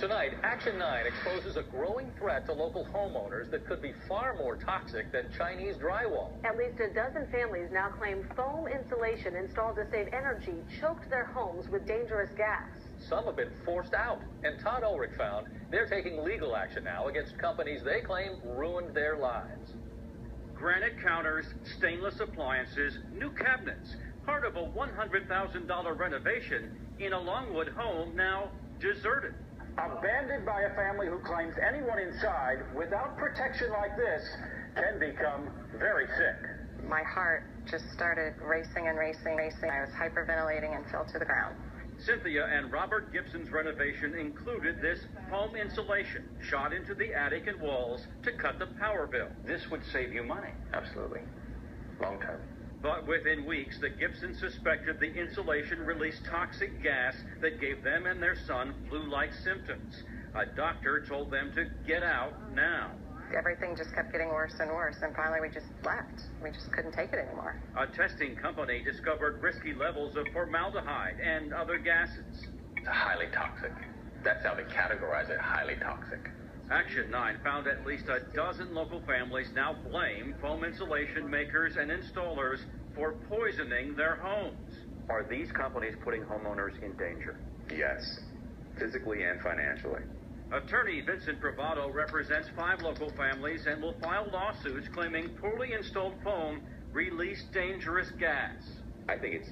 Tonight, Action 9 exposes a growing threat to local homeowners that could be far more toxic than Chinese drywall. At least a dozen families now claim foam insulation installed to save energy choked their homes with dangerous gas. Some have been forced out, and Todd Ulrich found they're taking legal action now against companies they claim ruined their lives. Granite counters, stainless appliances, new cabinets, part of a $100,000 renovation in a Longwood home now deserted. Abandoned by a family who claims anyone inside without protection like this can become very sick. My heart just started racing and racing. I was hyperventilating and fell to the ground. Cynthia and Robert Gibson's renovation included this foam insulation shot into the attic and walls to cut the power bill. This would save you money. Absolutely. Long term. But within weeks, the Gibsons suspected the insulation released toxic gas that gave them and their son flu-like symptoms. A doctor told them to get out now. Everything just kept getting worse and worse, and finally we just left. We just couldn't take it anymore. A testing company discovered risky levels of formaldehyde and other gases. It's highly toxic. That's how they categorize it, highly toxic. Action 9 found at least a dozen local families now blame foam insulation makers and installers for poisoning their homes. Are these companies putting homeowners in danger? Yes, physically and financially. Attorney Vincent Bravado represents 5 local families and will file lawsuits claiming poorly installed foam released dangerous gas. I think it's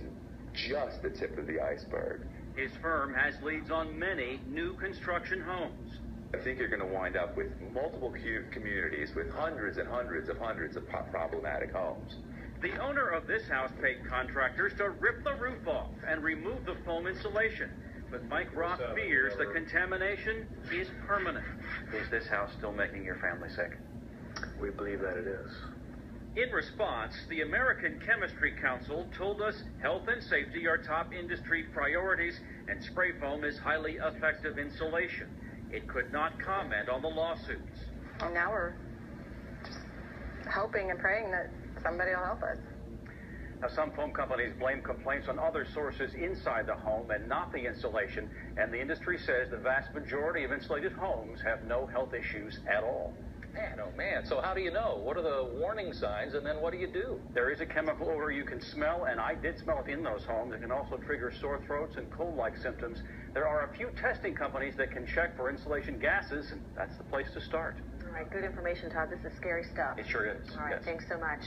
just the tip of the iceberg. His firm has leads on many new construction homes. I think you're going to wind up with multiple communities with hundreds and hundreds of problematic homes. The owner of this house paid contractors to rip the roof off and remove the foam insulation. But Mike Roth fears the contamination is permanent. Is this house still making your family sick? We believe that it is. In response, the American Chemistry Council told us health and safety are top industry priorities and spray foam is highly effective insulation. It could not comment on the lawsuits. And now we're just hoping and praying that somebody will help us. Now, some foam companies blame complaints on other sources inside the home and not the insulation, and the industry says the vast majority of insulated homes have no health issues at all. Man, oh man, so how do you know? What are the warning signs, and then what do you do? There is a chemical odor you can smell, and I did smell it in those homes. It can also trigger sore throats and cold-like symptoms. There are a few testing companies that can check for insulation gases, and that's the place to start. All right, good information, Todd. This is scary stuff. It sure is. All right, yes. Thanks so much.